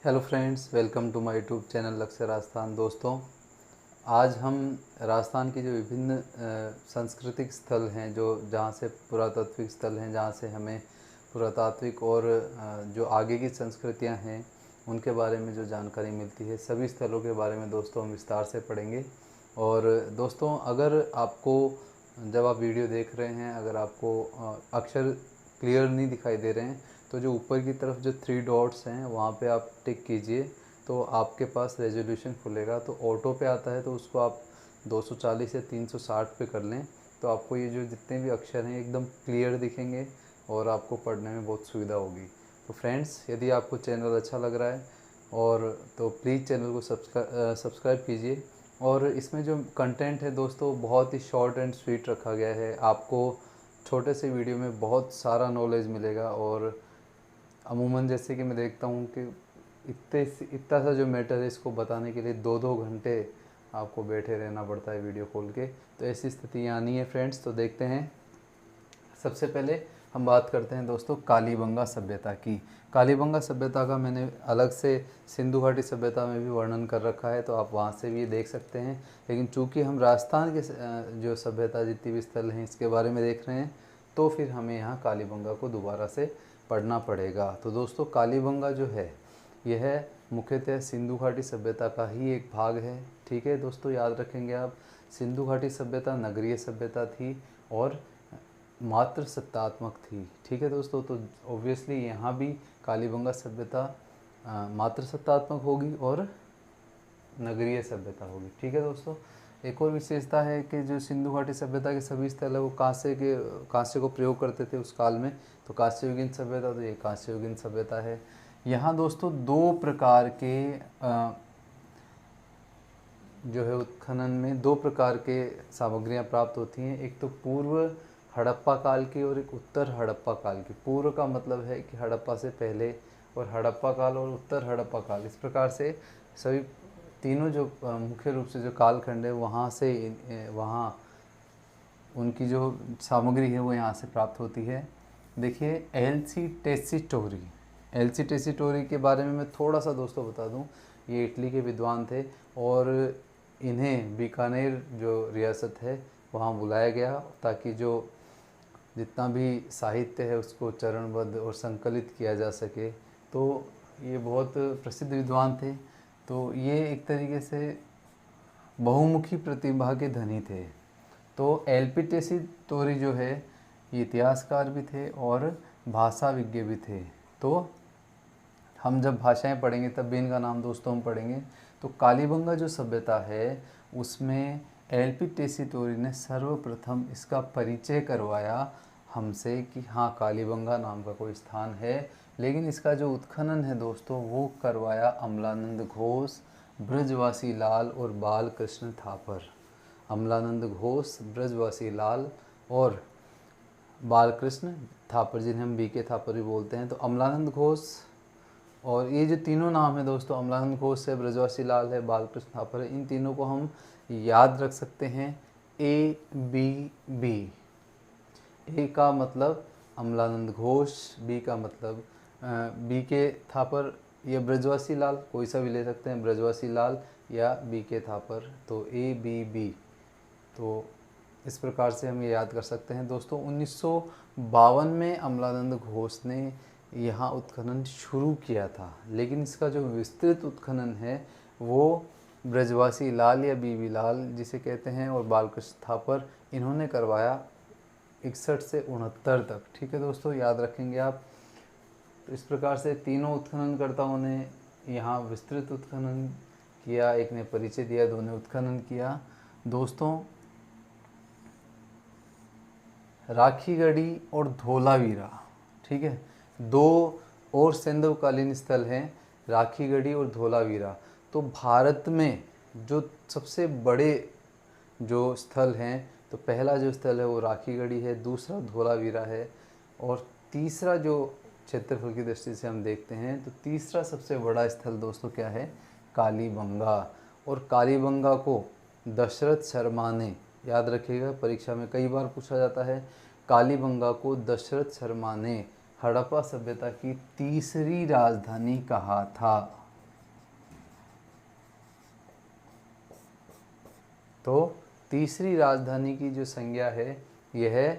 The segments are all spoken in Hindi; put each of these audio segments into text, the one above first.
Hello friends, welcome to my YouTube channel Lakshya Rajasthan. दोस्तों, आज हम राजस्थान की जो विभिन्न सांस्कृतिक स्थल हैं, जो जहाँ से पुरातात्विक स्थल हैं, जहाँ से हमें पुरातात्विक और जो आगे की संस्कृतियाँ हैं उनके बारे में जो जानकारी मिलती है, सभी स्थलों के बारे में दोस्तों हम विस्तार से पढ़ेंगे। और दोस्तों, अगर आपको जब आप वीडियो देख रहे हैं, अगर आपको अक्षर क्लियर नहीं दिखाई दे रहे हैं, तो जो ऊपर की तरफ जो 3 डॉट्स हैं वहाँ पे आप टिक कीजिए, तो आपके पास रेजोल्यूशन खुलेगा। तो ऑटो पे आता है, तो उसको आप 240 या 360 पे कर लें, तो आपको ये जो जितने भी अक्षर हैं एकदम क्लियर दिखेंगे और आपको पढ़ने में बहुत सुविधा होगी। तो फ्रेंड्स, यदि आपको चैनल अच्छा लग रहा है और तो प्लीज़ चैनल को सब्सक्राइब कीजिए। और इसमें जो कंटेंट है दोस्तों, बहुत ही शॉर्ट एंड स्वीट रखा गया है। आपको छोटे से वीडियो में बहुत सारा नॉलेज मिलेगा। और अमूमन जैसे कि मैं देखता हूँ कि इतना सा जो मैटर है, इसको बताने के लिए 2-2 घंटे आपको बैठे रहना पड़ता है वीडियो खोल के। तो ऐसी स्थिति यहाँ नहीं है फ्रेंड्स। तो देखते हैं, सबसे पहले हम बात करते हैं दोस्तों कालीबंगा सभ्यता की। कालीबंगा सभ्यता का मैंने अलग से सिंधु घाटी सभ्यता में भी वर्णन कर रखा है, तो आप वहाँ से भी देख सकते हैं। लेकिन चूंकि हम राजस्थान के जो सभ्यता जितनी भी स्थल हैं इसके बारे में देख रहे हैं, तो फिर हमें यहाँ कालीबंगा को दोबारा से पढ़ना पड़ेगा। तो दोस्तों, कालीबंगा जो है यह मुख्यतः सिंधु घाटी सभ्यता का ही एक भाग है। ठीक है दोस्तों, याद रखेंगे आप, सिंधु घाटी सभ्यता नगरीय सभ्यता थी और मात्र सत्तात्मक थी। ठीक है दोस्तों, तो ऑब्वियसली यहाँ भी कालीबंगा सभ्यता मात्र सत्तात्मक होगी और नगरीय सभ्यता होगी। ठीक है दोस्तों, एक और विशेषता है कि जो सिंधु घाटी सभ्यता के सभी स्थल है वो कांसे को प्रयोग करते थे उस काल में। तो कांस्ययुगीन सभ्यता, तो ये कांस्ययुगीन सभ्यता है। यहाँ दोस्तों 2 प्रकार के जो है उत्खनन में 2 प्रकार के सामग्रियाँ प्राप्त होती हैं। एक तो पूर्व हड़प्पा काल की और एक उत्तर हड़प्पा काल की। पूर्व का मतलब है कि हड़प्पा से पहले, और हड़प्पा काल और उत्तर हड़प्पा काल, इस प्रकार से सभी तीनों जो मुख्य रूप से जो कालखंड है वहाँ से वहाँ उनकी जो सामग्री है वो यहाँ से प्राप्त होती है। देखिए, एलसी टेसीटोरी के बारे में मैं थोड़ा सा दोस्तों बता दूं। ये इटली के विद्वान थे और इन्हें बीकानेर जो रियासत है वहाँ बुलाया गया, ताकि जो जितना भी साहित्य है उसको चरणबद्ध और संकलित किया जा सके। तो ये बहुत प्रसिद्ध विद्वान थे। तो ये एक तरीके से बहुमुखी प्रतिभा के धनी थे। तो एलपी टेसीटोरी जो है ये इतिहासकार भी थे और भाषा विज्ञ भी थे। तो हम जब भाषाएं पढ़ेंगे तब भी इनका नाम दोस्तों हम पढ़ेंगे। तो कालीबंगा जो सभ्यता है उसमें एलपी टेसीटोरी ने सर्वप्रथम इसका परिचय करवाया हमसे कि हाँ, कालीबंगा नाम का कोई स्थान है। लेकिन इसका जो उत्खनन है दोस्तों वो करवाया अमलानंद घोष, ब्रजवासी लाल और बालकृष्ण थापर। अमलानंद घोष, ब्रजवासी लाल और बालकृष्ण थापर, जिन्हें हम बीके थापर भी बोलते हैं। तो अमलानंद घोष, और ये जो तीनों नाम है दोस्तों, अमलानंद घोष है, ब्रजवासी लाल है, बालकृष्ण थापर है, इन तीनों को हम याद रख सकते हैं ABB। ए का मतलब अमलानंद घोष, बी का मतलब बीके थापर या ब्रजवासी लाल, कोई सा भी ले सकते हैं, ब्रजवासी लाल या बीके थापर। तो ABB, तो इस प्रकार से हम ये याद कर सकते हैं दोस्तों। 1952 में अमलानंद घोष ने यहाँ उत्खनन शुरू किया था, लेकिन इसका जो विस्तृत उत्खनन है वो ब्रजवासी लाल या बीबी लाल जिसे कहते हैं और बालकृष्ण थापर, इन्होंने करवाया 61 से 69 तक। ठीक है दोस्तों, याद रखेंगे आप। तो इस प्रकार से तीनों उत्खननकर्ताओं ने यहाँ विस्तृत उत्खनन किया, एक ने परिचय दिया, दो ने उत्खनन किया। दोस्तों, राखीगढ़ी और धोलावीरा, ठीक है, 2 और सैंधवकालीन स्थल हैं, राखीगढ़ी और धोलावीरा। तो भारत में जो सबसे बड़े जो स्थल हैं, तो पहला जो स्थल है वो राखीगढ़ी है, दूसरा धोलावीरा है, और तीसरा जो क्षेत्रफल की दृष्टि से हम देखते हैं तो तीसरा सबसे बड़ा स्थल दोस्तों क्या है, कालीबंगा। और कालीबंगा को दशरथ शर्मा ने, याद रखिएगा परीक्षा में कई बार पूछा जाता है, कालीबंगा को दशरथ शर्मा ने हड़प्पा सभ्यता की तीसरी राजधानी कहा था। तो तीसरी राजधानी की जो संज्ञा है यह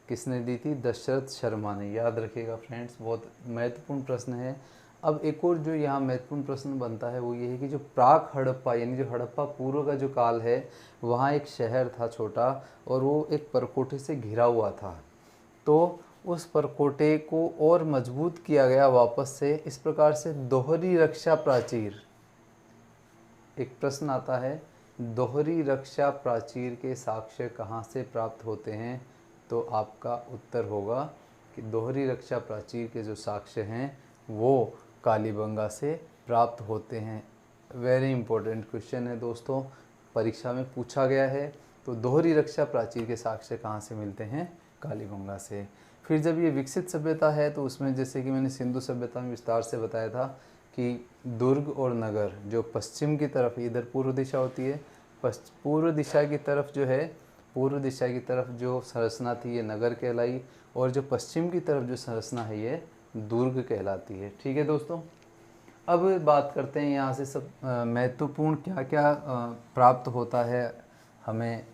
किसने दी थी? दशरथ शर्मा ने। याद रखिएगा फ्रेंड्स, बहुत महत्वपूर्ण प्रश्न है। अब एक और जो यहाँ महत्वपूर्ण प्रश्न बनता है वो ये है कि जो प्राक हड़प्पा यानी जो हड़प्पा पूर्व का जो काल है, वहाँ एक शहर था छोटा और वो एक परकोटे से घिरा हुआ था। तो उस परकोटे को और मजबूत किया गया वापस से, इस प्रकार से दोहरी रक्षा प्राचीर। एक प्रश्न आता है, दोहरी रक्षा प्राचीर के साक्ष्य कहाँ से प्राप्त होते हैं? तो आपका उत्तर होगा कि दोहरी रक्षा प्राचीर के जो साक्ष्य हैं वो कालीबंगा से प्राप्त होते हैं। वेरी इंपॉर्टेंट क्वेश्चन है दोस्तों, परीक्षा में पूछा गया है। तो दोहरी रक्षा प्राचीर के साक्ष्य कहाँ से मिलते हैं? कालीबंगा से। फिर जब ये विकसित सभ्यता है तो उसमें जैसे कि मैंने सिंधु सभ्यता में विस्तार से बताया था कि दुर्ग और नगर जो पश्चिम की तरफ, इधर पूर्व दिशा होती है, पूर्व दिशा की तरफ जो है, पूर्व दिशा की तरफ जो संरचना थी ये नगर कहलाई, और जो पश्चिम की तरफ जो संरचना है ये दुर्ग कहलाती है। ठीक है दोस्तों, अब बात करते हैं यहाँ से सब महत्वपूर्ण क्या क्या प्राप्त होता है हमें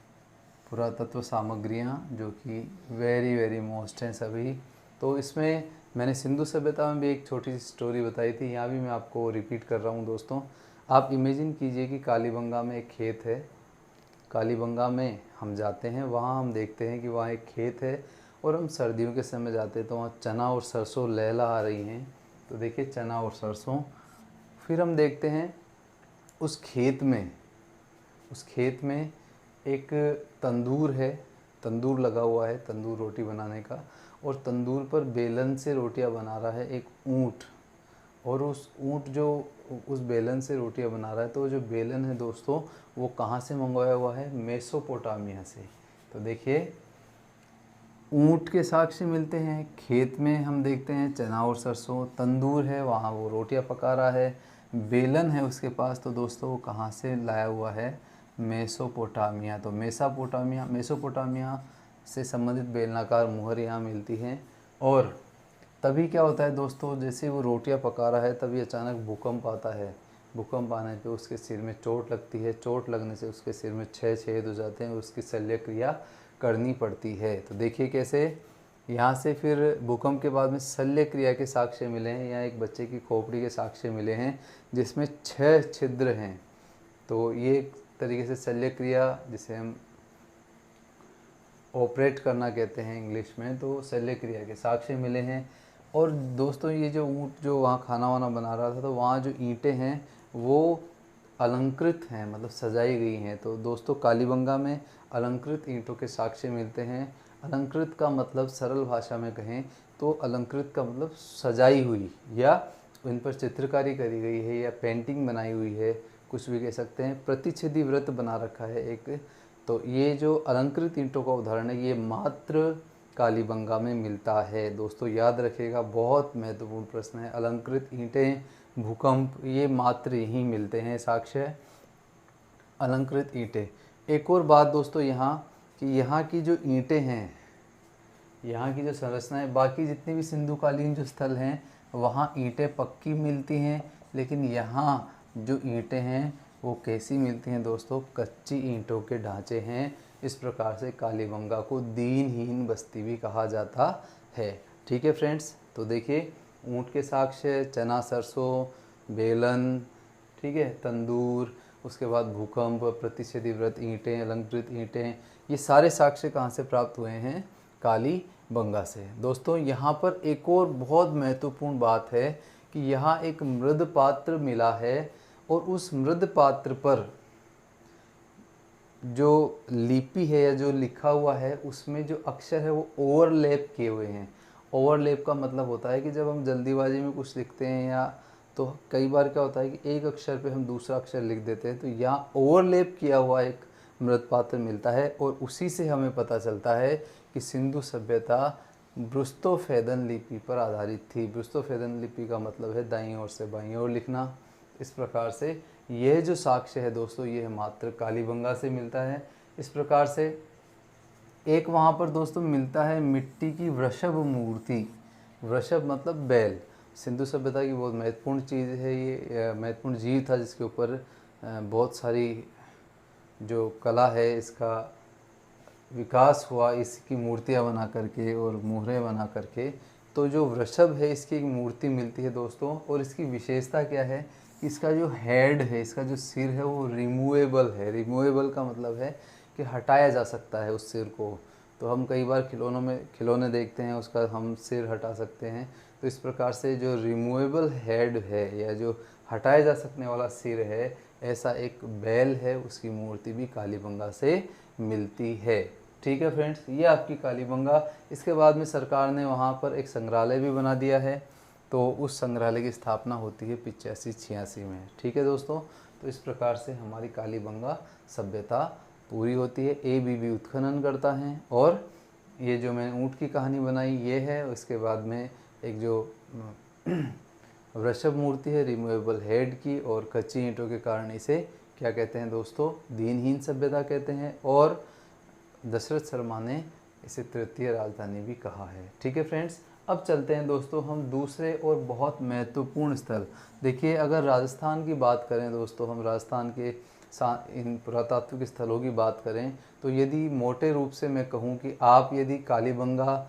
पुरातत्व सामग्रियाँ, जो कि वेरी वेरी मोस्ट हैं सभी। तो इसमें मैंने सिंधु सभ्यता में भी एक छोटी सी स्टोरी बताई थी, यहाँ भी मैं आपको रिपीट कर रहा हूँ दोस्तों। आप इमेजिन कीजिए कि कालीबंगा में एक खेत है, कालीबंगा में हम जाते हैं, वहाँ हम देखते हैं कि वहाँ एक खेत है और हम सर्दियों के समय जाते हैं तो वहाँ चना और सरसों लहलहा रही हैं। तो देखिए चना और सरसों। फिर हम देखते हैं उस खेत में एक तंदूर है, तंदूर लगा हुआ है, तंदूर रोटी बनाने का, और तंदूर पर बेलन से रोटियां बना रहा है एक ऊँट, और उस ऊँट जो उस बेलन से रोटियां बना रहा है, तो जो बेलन है दोस्तों वो कहाँ से मंगवाया हुआ है? मेसोपोटामिया से। तो देखिए ऊँट के साक्ष्य मिलते हैं, खेत में हम देखते हैं चना और सरसों, तंदूर है वहाँ वो रोटियां पका रहा है, बेलन है उसके पास, तो दोस्तों वो कहाँ से लाया हुआ है? मेसोपोटामिया। तो मेसोपोटामिया से संबंधित बेलनाकार मुहर यहाँ मिलती हैं। और तभी क्या होता है दोस्तों, जैसे वो रोटियां पका रहा है तभी अचानक भूकंप आता है। भूकंप आने पे उसके सिर में चोट लगती है, चोट लगने से उसके सिर में 6 छेद हो जाते हैं और उसकी शल्य क्रिया करनी पड़ती है। तो देखिए कैसे यहाँ से फिर भूकंप के बाद में शल्य क्रिया के साक्ष्य मिले हैं। यहाँ एक बच्चे की खोपड़ी के साक्ष्य मिले हैं जिसमें 6 छिद्र हैं। तो ये एक तरीके से शल्य क्रिया, जिसे हम ऑपरेट करना कहते हैं इंग्लिश में, तो शल्य क्रिया के साक्ष्य मिले हैं। और दोस्तों ये जो ऊँट जो वहाँ खाना वाना बना रहा था, तो वहाँ जो ईंटें हैं वो अलंकृत हैं, मतलब सजाई गई हैं। तो दोस्तों कालीबंगा में अलंकृत ईंटों के साक्ष्य मिलते हैं। अलंकृत का मतलब सरल भाषा में कहें तो अलंकृत का मतलब सजाई हुई, या इन पर चित्रकारी करी गई है, या पेंटिंग बनाई हुई है, कुछ भी कह सकते हैं। प्रतिच्छेदी व्रत बना रखा है एक। तो ये जो अलंकृत ईंटों का उदाहरण है ये मात्र कालीबंगा में मिलता है। दोस्तों याद रखिएगा, बहुत महत्वपूर्ण प्रश्न है। अलंकृत ईंटें, भूकंप, ये मात्र यहीं मिलते हैं साक्ष्य, अलंकृत ईंटें। एक और बात दोस्तों यहाँ कि यहाँ की जो ईंटें हैं, यहाँ की जो संरचना है, बाकी जितने भी सिंधुकालीन जो स्थल हैं वहाँ ईंटें पक्की मिलती हैं, लेकिन यहाँ जो ईंटें हैं वो कैसी मिलती हैं दोस्तों? कच्ची ईंटों के ढांचे हैं। इस प्रकार से कालीबंगा को दीनहीन बस्ती भी कहा जाता है। ठीक है फ्रेंड्स, तो देखिए ऊँट के साक्ष्य, चना सरसों, बेलन, ठीक है, तंदूर, उसके बाद भूकंप, प्रतिच्छेदी व्रत, ईंटें, अलंकृत ईंटें, ये सारे साक्ष्य कहाँ से प्राप्त हुए हैं? कालीबंगा से। दोस्तों यहाँ पर एक और बहुत महत्वपूर्ण बात है कि यहाँ एक मृद पात्र मिला है, और उस मृद पात्र पर जो लिपि है या जो लिखा हुआ है उसमें जो अक्षर है वो ओवरलैप किए हुए हैं। ओवरलैप का मतलब होता है कि जब हम जल्दीबाजी में कुछ लिखते हैं या तो कई बार क्या होता है कि एक अक्षर पे हम दूसरा अक्षर लिख देते हैं, तो यहाँ ओवरलैप किया हुआ एक मृৎपात्र मिलता है, और उसी से हमें पता चलता है कि सिंधु सभ्यता ब्रुस्तोफेदन लिपि पर आधारित थी। ब्रुस्तोफेदन लिपि का मतलब है दाईं ओर से बाईं ओर लिखना। इस प्रकार से यह जो साक्ष्य है दोस्तों ये मात्र कालीबंगा से मिलता है। इस प्रकार से एक वहाँ पर दोस्तों मिलता है मिट्टी की वृषभ मूर्ति। वृषभ मतलब बैल। सिंधु सभ्यता की बहुत महत्वपूर्ण चीज़ है, ये महत्वपूर्ण जीव था जिसके ऊपर बहुत सारी जो कला है इसका विकास हुआ इसकी मूर्तियाँ बना करके और मुहरे बना करके। तो जो वृषभ है इसकी एक मूर्ति मिलती है दोस्तों, और इसकी विशेषता क्या है, इसका जो हेड है, इसका जो सिर है वो रिमूवेबल है। रिमूवेबल का मतलब है कि हटाया जा सकता है उस सिर को। तो हम कई बार खिलौने देखते हैं, उसका हम सिर हटा सकते हैं। तो इस प्रकार से जो रिमूवेबल हेड है या जो हटाया जा सकने वाला सिर है, ऐसा एक बैल है, उसकी मूर्ति भी कालीबंगा से मिलती है। ठीक है फ्रेंड्स, ये आपकी कालीबंगा। इसके बाद में सरकार ने वहाँ पर एक संग्रहालय भी बना दिया है। तो उस संग्रहालय की स्थापना होती है 85-86 में। ठीक है दोस्तों, तो इस प्रकार से हमारी कालीबंगा सभ्यता पूरी होती है। ABB उत्खनन करता है, और ये जो मैंने ऊँट की कहानी बनाई ये है। उसके बाद में एक जो वृषभ मूर्ति है रिमूवेबल हेड की, और कच्ची ईंटों के कारण इसे क्या कहते हैं दोस्तों, दीनहीन सभ्यता कहते हैं। और दशरथ शर्मा ने इसे तृतीय राजधानी भी कहा है। ठीक है फ्रेंड्स, अब चलते हैं दोस्तों हम दूसरे और बहुत महत्वपूर्ण स्थल। देखिए, अगर राजस्थान की बात करें दोस्तों, हम राजस्थान के इन पुरातात्विक स्थलों की बात करें, तो यदि मोटे रूप से मैं कहूँ कि आप यदि कालीबंगा,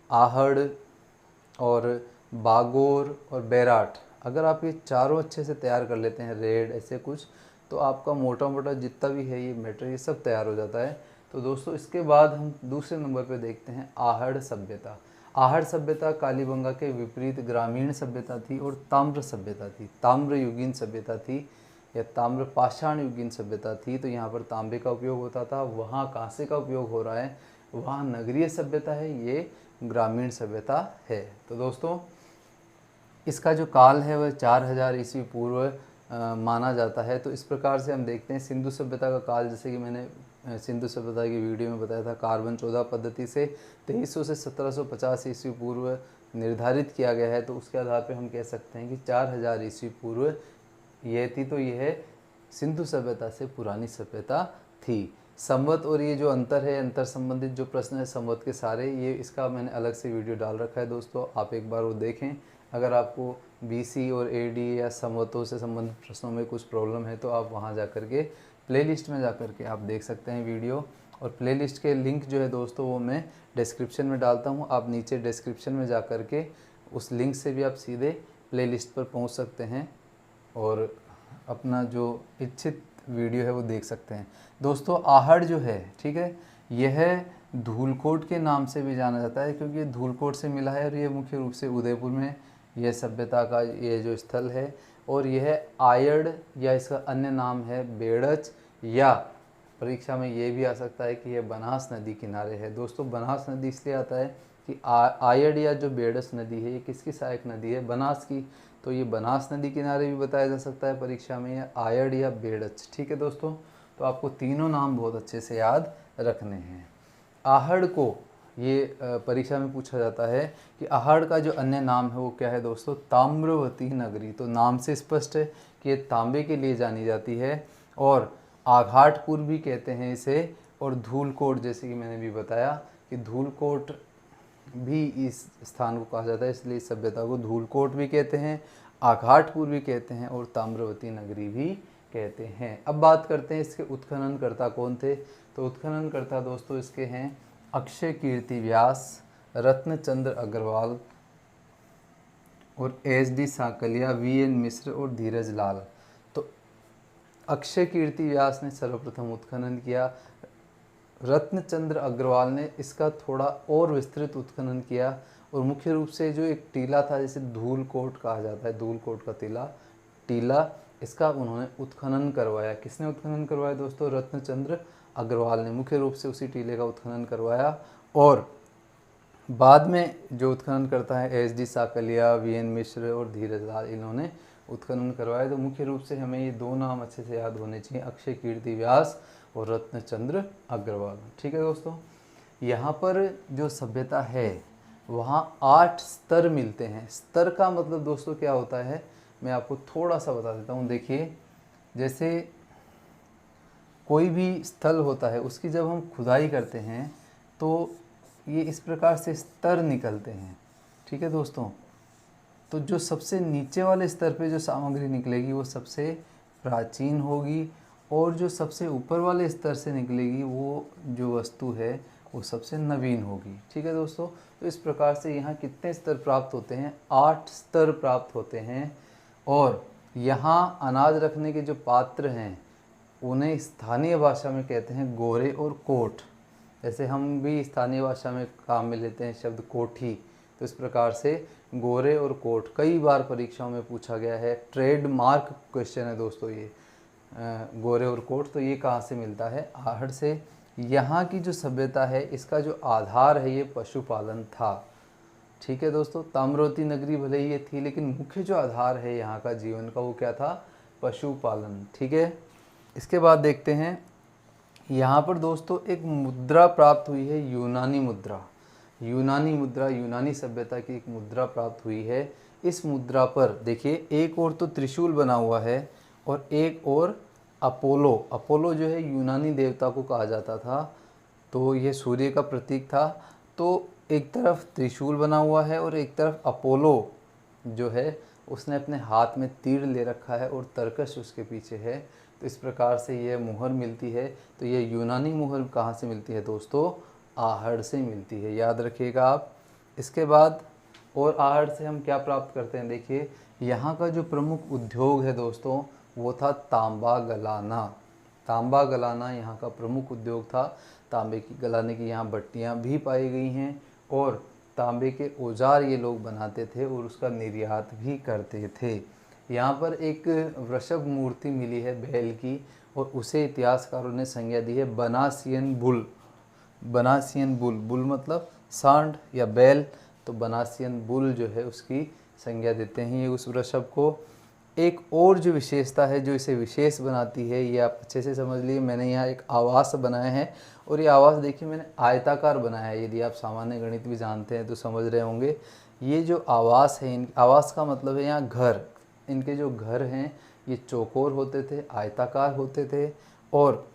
आहड़ और बागोर और बैराट, अगर आप ये चारों अच्छे से तैयार कर लेते हैं, रेड ऐसे कुछ, तो आपका मोटा मोटा जितना भी है ये मैटर, ये सब तैयार हो जाता है। तो दोस्तों इसके बाद हम दूसरे नंबर पे देखते हैं आहड़ सभ्यता। आहड़ सभ्यता कालीबंगा के विपरीत ग्रामीण सभ्यता थी और ताम्र सभ्यता थी। ताम्र युगीन सभ्यता थी या ताम्र पाषाण युगीन सभ्यता थी। तो यहाँ पर तांबे का उपयोग होता था, वहाँ कांसे का उपयोग हो रहा है, वहाँ नगरीय सभ्यता है, ये ग्रामीण सभ्यता है। तो दोस्तों इसका जो काल है वह 4000 ईस्वी पूर्व माना जाता है। तो इस प्रकार से हम देखते हैं सिंधु सभ्यता का काल, जैसे कि मैंने सिंधु सभ्यता की वीडियो में बताया था, कार्बन 14 पद्धति से 2300 से 1750 ईस्वी पूर्व निर्धारित किया गया है। तो उसके आधार पर हम कह सकते हैं कि 4000 ईस्वी पूर्व ये थी। तो यह सिंधु सभ्यता से पुरानी सभ्यता थी। संवत और ये जो अंतर है, अंतर संबंधित जो प्रश्न है संवत के सारे, ये इसका मैंने अलग से वीडियो डाल रखा है दोस्तों, आप एक बार वो देखें। अगर आपको BC और AD या संवतों से संबंधित प्रश्नों में कुछ प्रॉब्लम है तो आप वहाँ जा कर के प्लेलिस्ट में जा कर के आप देख सकते हैं वीडियो। और प्लेलिस्ट के लिंक जो है दोस्तों वो मैं डिस्क्रिप्शन में डालता हूँ, आप नीचे डिस्क्रिप्शन में जा कर के उस लिंक से भी आप सीधे प्लेलिस्ट पर पहुँच सकते हैं और अपना जो इच्छित वीडियो है वो देख सकते हैं। दोस्तों आहड़ जो है, ठीक है, यह धूलकोट के नाम से भी जाना जाता है, क्योंकि ये धूलकोट से मिला है और ये मुख्य रूप से उदयपुर में यह सभ्यता का ये जो स्थल है। और यह आयड़ या इसका अन्य नाम है बेड़च, या परीक्षा में ये भी आ सकता है कि यह बनास नदी किनारे है। दोस्तों बनास नदी इसलिए आता है कि आयड़ या जो बेड़च नदी है ये किसकी सहायक नदी है, बनास की। तो ये बनास नदी किनारे भी बताया जा सकता है परीक्षा में, या आयड़ या बेड़च। ठीक है दोस्तों, तो आपको तीनों नाम बहुत अच्छे से याद रखने हैं। आहड़ को ये परीक्षा में पूछा जाता है कि आहड़ का जो अन्य नाम है वो क्या है दोस्तों, ताम्रवती नगरी। तो नाम से स्पष्ट है कि ये तांबे के लिए जानी जाती है। और आघाटपुर भी कहते हैं इसे, और धूलकोट, जैसे कि मैंने भी बताया कि धूलकोट भी इस स्थान को कहा जाता है, इसलिए इस सभ्यता को धूलकोट भी कहते हैं, आघाटपुर भी कहते हैं और ताम्रवती नगरी भी कहते हैं। अब बात करते हैं इसके उत्खननकर्ता कौन थे। तो उत्खननकर्ता दोस्तों इसके हैं अक्षय कीर्ति व्यास, रत्नचंद्र अग्रवाल और SD साकलिया, VN मिश्र और धीरज लाल। तो अक्षय कीर्ति व्यास ने सर्वप्रथम उत्खनन किया, रत्नचंद्र अग्रवाल ने इसका थोड़ा और विस्तृत उत्खनन किया, और मुख्य रूप से जो एक टीला था जिसे धूलकोट कहा जाता है, धूलकोट का टीला, इसका उन्होंने उत्खनन करवाया। किसने उत्खनन करवाया दोस्तों, रत्नचंद्र अग्रवाल ने मुख्य रूप से उसी टीले का उत्खनन करवाया। और बाद में जो उत्खनन करता है SD साकलिया, VN मिश्र और धीरज लाल, इन्होंने उत्खनन करवाया। तो मुख्य रूप से हमें ये दो नाम अच्छे से याद होने चाहिए, अक्षय कीर्ति व्यास और रत्नचंद्र अग्रवाल। ठीक है दोस्तों, यहाँ पर जो सभ्यता है वहाँ 8 स्तर मिलते हैं। स्तर का मतलब दोस्तों क्या होता है, मैं आपको थोड़ा सा बता देता हूँ। देखिए, जैसे कोई भी स्थल होता है उसकी जब हम खुदाई करते हैं तो ये इस प्रकार से स्तर निकलते हैं। ठीक है दोस्तों, तो जो सबसे नीचे वाले स्तर पे जो सामग्री निकलेगी वो सबसे प्राचीन होगी, और जो सबसे ऊपर वाले स्तर से निकलेगी वो जो वस्तु है वो सबसे नवीन होगी। ठीक है दोस्तों, तो इस प्रकार से यहाँ कितने स्तर प्राप्त होते हैं? 8 स्तर प्राप्त होते हैं। और यहाँ अनाज रखने के जो पात्र हैं उन्हें स्थानीय भाषा में कहते हैं गोरे और कोठ। जैसे हम भी स्थानीय भाषा में काम में लेते हैं शब्द कोठी, तो इस प्रकार से गोरे और कोठ कई बार परीक्षाओं में पूछा गया है। ट्रेडमार्क क्वेश्चन है दोस्तों ये, गोरे और कोठ। तो ये कहाँ से मिलता है? आहड़ से। यहाँ की जो सभ्यता है इसका जो आधार है ये पशुपालन था। ठीक है दोस्तों, ताम्रवती नगरी भले ही ये थी लेकिन मुख्य जो आधार है यहाँ का जीवन का वो क्या था? पशुपालन। ठीक है, इसके बाद देखते हैं यहाँ पर दोस्तों एक मुद्रा प्राप्त हुई है, यूनानी मुद्रा। यूनानी मुद्रा, यूनानी सभ्यता की एक मुद्रा प्राप्त हुई है। इस मुद्रा पर देखिए एक और तो त्रिशूल बना हुआ है और एक और अपोलो। अपोलो जो है यूनानी देवता को कहा जाता था, तो ये सूर्य का प्रतीक था। तो एक तरफ त्रिशूल बना हुआ है और एक तरफ अपोलो जो है उसने अपने हाथ में तीर ले रखा है और तरकश उसके पीछे है। तो इस प्रकार से ये मुहर मिलती है। तो ये यूनानी मुहर कहाँ से मिलती है दोस्तों? आहड़ से मिलती है, याद रखिएगा आप। इसके बाद और आहड़ से हम क्या प्राप्त करते हैं? देखिए यहाँ का जो प्रमुख उद्योग है दोस्तों वो था तांबा गलाना। तांबा गलाना यहाँ का प्रमुख उद्योग था। तांबे की गलाने की यहाँ भट्टियाँ भी पाई गई हैं और तांबे के औजार ये लोग बनाते थे और उसका निर्यात भी करते थे। यहाँ पर एक वृषभ मूर्ति मिली है बैल की और उसे इतिहासकारों ने संज्ञा दी है बनासियन बुल। बनासियन बुल, बुल मतलब सांड या बैल, तो बनासियन बुल जो है उसकी संज्ञा देते हैं ये उस वृषभ को। एक और जो विशेषता है जो इसे विशेष बनाती है ये आप अच्छे से समझ लिए। मैंने यहाँ एक आवास बनाया है और ये आवास देखिए मैंने आयताकार बनाया है। यदि आप सामान्य गणित भी जानते हैं तो समझ रहे होंगे। ये जो आवास है, इन आवास का मतलब है यहाँ घर। इनके जो घर हैं ये चौकोर होते थे, आयताकार होते थे और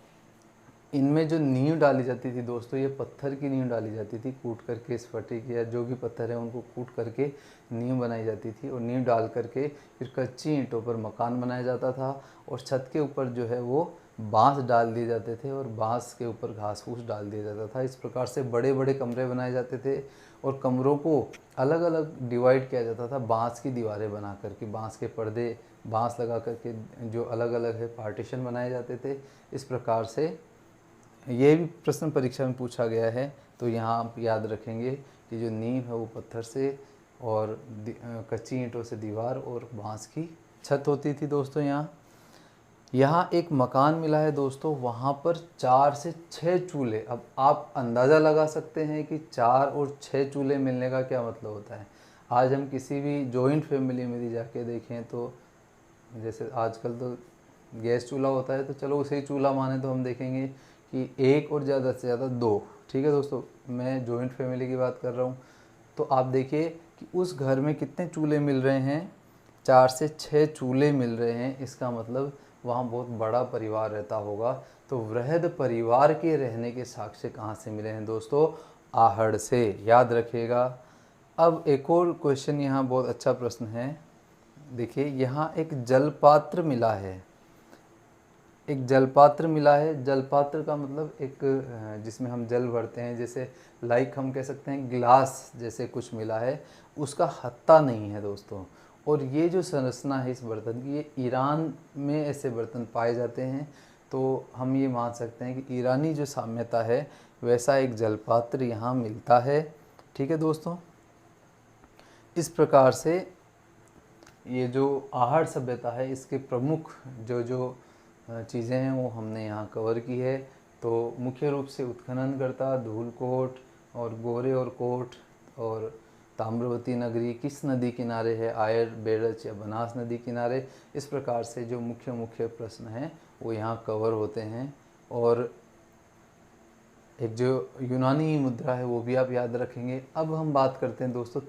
इनमें जो नींव डाली जाती थी दोस्तों ये पत्थर की नींव डाली जाती थी। कूट करके स्फटिक या जो भी पत्थर है उनको कूट करके नींव बनाई जाती थी और नींव डाल करके फिर कच्ची ईंटों पर मकान बनाया जाता था और छत के ऊपर जो है वो बांस डाल दिए जाते थे और बांस के ऊपर घास फूस डाल दिया जाता था। इस प्रकार से बड़े बड़े कमरे बनाए जाते थे और कमरों को अलग अलग डिवाइड किया जाता था बांस की दीवारें बना करके। बांस के पर्दे, बांस लगा करके जो अलग अलग है पार्टीशन बनाए जाते थे। इस प्रकार से ये भी प्रश्न परीक्षा में पूछा गया है। तो यहाँ आप याद रखेंगे कि जो नींव है वो पत्थर से और कच्ची ईंटों से दीवार और बांस की छत होती थी दोस्तों। यहाँ एक मकान मिला है दोस्तों, वहाँ पर 4 से 6 चूल्हे। अब आप अंदाज़ा लगा सकते हैं कि 4 और 6 चूल्हे मिलने का क्या मतलब होता है। आज हम किसी भी जॉइंट फैमिली में भी जाके देखें तो जैसे आजकल तो गैस चूल्हा होता है तो चलो उसे ही चूल्हा माने, तो हम देखेंगे कि एक और ज़्यादा से ज़्यादा 2। ठीक है दोस्तों, मैं जॉइंट फैमिली की बात कर रहा हूँ। तो आप देखिए कि उस घर में कितने चूल्हे मिल रहे हैं? 4 से 6 चूल्हे मिल रहे हैं। इसका मतलब वहाँ बहुत बड़ा परिवार रहता होगा। तो वृहद परिवार के रहने के साक्ष्य कहाँ से मिले हैं दोस्तों? आहड़ से, याद रखिएगा। अब एक और क्वेश्चन यहाँ बहुत अच्छा प्रश्न है। देखिए यहाँ एक जलपात्र मिला है, एक जलपात्र मिला है। जलपात्र का मतलब एक जिसमें हम जल भरते हैं, जैसे लाइक हम कह सकते हैं गिलास जैसे कुछ मिला है। उसका हत्ता नहीं है दोस्तों। और ये जो संरचना है इस बर्तन की, ये ईरान में ऐसे बर्तन पाए जाते हैं। तो हम ये मान सकते हैं कि ईरानी जो साम्यता है वैसा एक जलपात्र यहाँ मिलता है। ठीक है दोस्तों, इस प्रकार से ये जो आहड़ सभ्यता है इसके प्रमुख जो चीज़ें हैं वो हमने यहाँ कवर की है। तो मुख्य रूप से उत्खननकर्ता, धूलकोट और गोरे और कोट और ताम्रवती नगरी किस नदी किनारे है, आयर, बेड़च या बनास नदी किनारे। इस प्रकार से जो मुख्य प्रश्न हैं वो यहाँ कवर होते हैं। और एक जो यूनानी मुद्रा है वो भी आप याद रखेंगे। अब हम बात करते हैं दोस्तों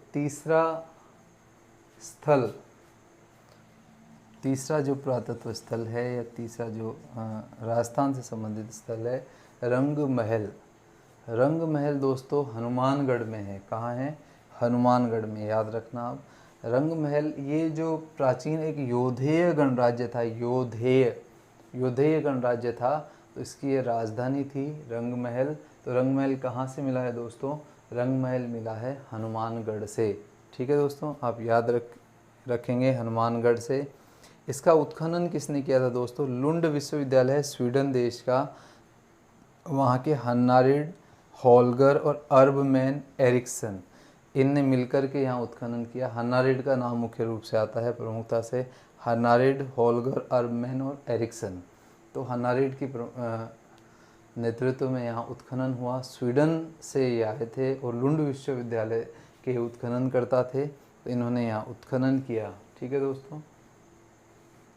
तीसरा जो पुरातत्व स्थल है या तीसरा जो राजस्थान से संबंधित स्थल है, रंग महल। रंग महल दोस्तों हनुमानगढ़ में है। कहाँ है? हनुमानगढ़ में, याद रखना आप। रंग महल ये जो प्राचीन एक योधेय गणराज्य था, योधेय योधेय गणराज्य था, तो इसकी ये राजधानी थी रंगमहल। तो रंगमहल कहाँ से मिला है दोस्तों? रंगमहल मिला है हनुमानगढ़ से। ठीक है दोस्तों, आप याद रखेंगे हनुमानगढ़ से। इसका उत्खनन किसने किया था दोस्तों? लुंड विश्वविद्यालय है स्वीडन देश का, वहाँ के हन्नारिड, होलगर और अर्बमैन एरिक्सन, इनने मिलकर के यहाँ उत्खनन किया। हन्नारिड का नाम मुख्य रूप से आता है प्रमुखता से, हन्नारिड, होलगर, अर्बमैन और एरिक्सन। तो हन्नारिड की नेतृत्व में यहाँ उत्खनन हुआ। स्वीडन से ये आए थे और लुंड विश्वविद्यालय के उत्खनन करता थे, तो इन्होंने यहाँ उत्खनन किया। ठीक है दोस्तों,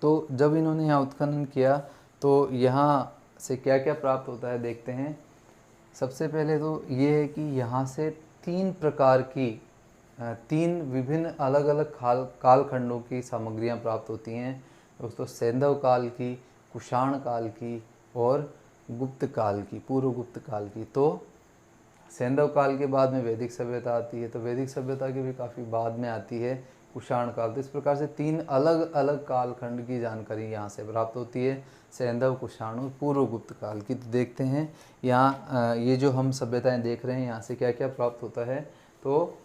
तो जब इन्होंने यहाँ उत्खनन किया तो यहाँ से क्या क्या प्राप्त होता है देखते हैं। सबसे पहले तो ये है कि यहाँ से 3 प्रकार की 3 विभिन्न अलग अलग कालखंडों की सामग्रियाँ प्राप्त होती हैं दोस्तों। सैंधव काल की, कुषाण काल की और गुप्त काल की, पूर्व गुप्त काल की। तो सैंधव काल के बाद में वैदिक सभ्यता आती है, तो वैदिक सभ्यता की भी काफ़ी बाद में आती है कुषाण काल। तो इस प्रकार से 3 अलग अलग कालखंड की जानकारी यहाँ से प्राप्त होती है, सैंधव, कुषाण और पूर्व गुप्त काल की। तो देखते हैं यहाँ ये जो हम सभ्यताएं देख रहे हैं यहाँ से क्या क्या प्राप्त होता है। तो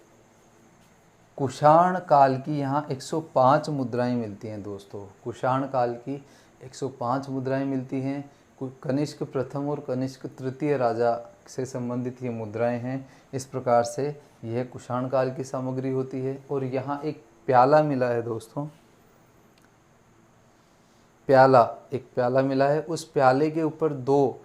कुषाण काल की यहाँ 105 मुद्राएं मिलती हैं दोस्तों। कुषाण काल की 105 मुद्राएं मिलती हैं। कनिष्क प्रथम और कनिष्क तृतीय राजा से संबंधित ये मुद्राएं हैं। इस प्रकार से यह कुषाण काल की सामग्री होती है। और यहाँ एक प्याला मिला है दोस्तों, एक प्याला मिला है। उस प्याले के ऊपर 2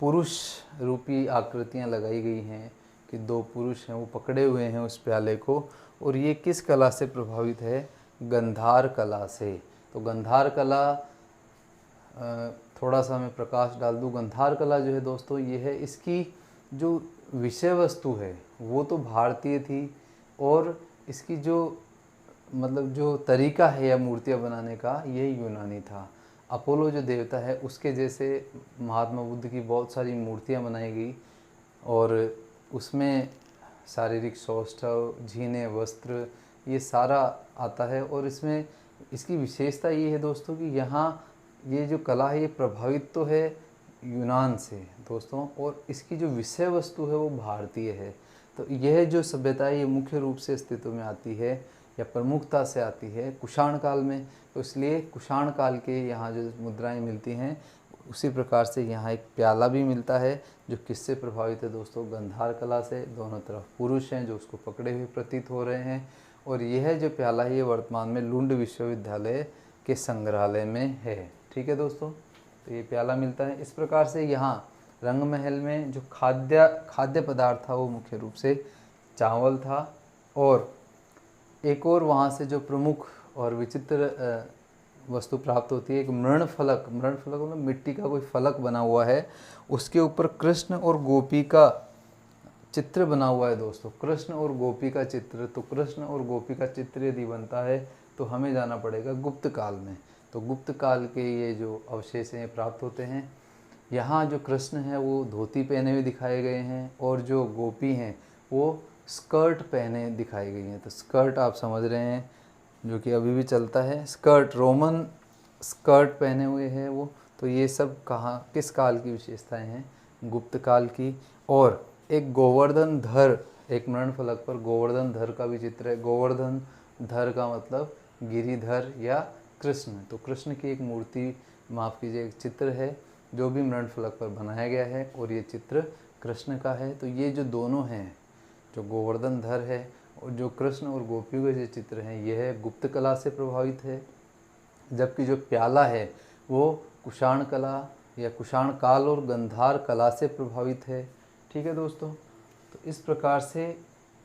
पुरुष रूपी आकृतियाँ लगाई गई हैं कि 2 पुरुष हैं, वो पकड़े हुए हैं उस प्याले को। और ये किस कला से प्रभावित है? गंधार कला से। तो गंधार कला, थोड़ा सा मैं प्रकाश डाल दूँ। गंधार कला जो है दोस्तों, ये है, इसकी जो विषय वस्तु है वो तो भारतीय थी, और इसकी जो जो तरीका है या मूर्तियाँ बनाने का, ये यूनानी था। अपोलो जो देवता है उसके जैसे महात्मा बुद्ध की बहुत सारी मूर्तियाँ बनाई गई, और उसमें शारीरिक सौष्ठव, झीने वस्त्र, ये सारा आता है। और इसमें इसकी विशेषता ये है दोस्तों कि यहाँ ये जो कला है ये प्रभावित तो है यूनान से दोस्तों, और इसकी जो विषय वस्तु है वो भारतीय है। तो यह जो सभ्यता है ये मुख्य रूप से अस्तित्व में आती है या प्रमुखता से आती है कुषाण काल में। तो इसलिए कुषाण काल के यहाँ जो मुद्राएं मिलती हैं, उसी प्रकार से यहाँ एक प्याला भी मिलता है जो किससे प्रभावित है दोस्तों? गंधार कला से। दोनों तरफ पुरुष हैं जो उसको पकड़े हुए प्रतीत हो रहे हैं। और यह जो प्याला है ये वर्तमान में लुंड विश्वविद्यालय के संग्रहालय में है। ठीक है दोस्तों, तो ये प्याला मिलता है। इस प्रकार से यहाँ रंगमहल में जो खाद्य पदार्थ था वो मुख्य रूप से चावल था। और एक और वहाँ से जो प्रमुख और विचित्र वस्तु प्राप्त होती है, एक मृणफलक मतलब मिट्टी का कोई फलक बना हुआ है, उसके ऊपर कृष्ण और गोपी का चित्र बना हुआ है दोस्तों। कृष्ण और गोपी का चित्र, तो कृष्ण और गोपी का चित्र यदि बनता है तो हमें जाना पड़ेगा गुप्त काल में। तो गुप्त काल के ये जो अवशेष हैं प्राप्त होते हैं। यहाँ जो कृष्ण है वो धोती पहने हुए दिखाए गए हैं, और जो गोपी हैं वो स्कर्ट पहने दिखाई गई हैं। तो स्कर्ट आप समझ रहे हैं जो कि अभी भी चलता है, स्कर्ट, रोमन स्कर्ट पहने हुए हैं वो। तो ये सब कहाँ, किस काल की विशेषताएं हैं? गुप्त काल की। और एक गोवर्धन धर, एक मृणफलक पर गोवर्धन धर का भी चित्र है। गोवर्धन धर का मतलब गिरिधर या कृष्ण। तो कृष्ण की एक मूर्ति, माफ़ कीजिए, एक चित्र है जो भी मृणफलक पर बनाया गया है, और ये चित्र कृष्ण का है। तो ये जो दोनों हैं, जो गोवर्धन धर है और जो कृष्ण और गोपियों के जो चित्र हैं, यह गुप्त कला से प्रभावित है। जबकि जो प्याला है वो कुषाण कला या कुषाण काल और गंधार कला से प्रभावित है। ठीक है दोस्तों, तो इस प्रकार से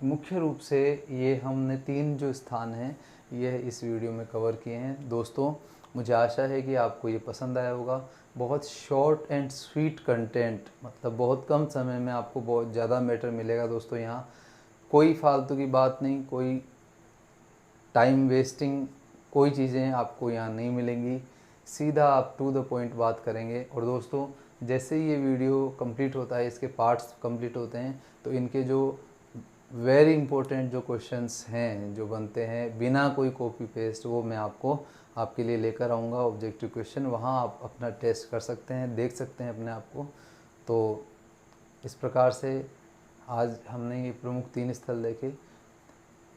मुख्य रूप से ये हमने 3 जो स्थान हैं यह इस वीडियो में कवर किए हैं दोस्तों। मुझे आशा है कि आपको ये पसंद आया होगा। बहुत शॉर्ट एंड स्वीट कंटेंट, मतलब बहुत कम समय में आपको बहुत ज़्यादा मैटर मिलेगा दोस्तों। यहाँ कोई फालतू की बात नहीं, कोई टाइम वेस्टिंग, कोई चीज़ें आपको यहाँ नहीं मिलेंगी। सीधा आप टू द पॉइंट बात करेंगे। और दोस्तों जैसे ही ये वीडियो कंप्लीट होता है, इसके पार्ट्स कंप्लीट होते हैं, तो इनके जो वेरी इंपॉर्टेंट जो क्वेश्चंस हैं जो बनते हैं बिना कोई कॉपी पेस्ट, वो मैं आपको आपके लिए लेकर आऊँगा ऑब्जेक्टिव क्वेश्चन, वहाँ आप अपना टेस्ट कर सकते हैं, देख सकते हैं अपने आप को। तो इस प्रकार से आज हमने ये प्रमुख 3 स्थल देखे।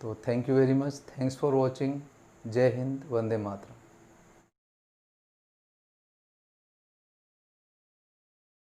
तो thank you very much, thanks for watching. जय हिंद, वंदे मातरम।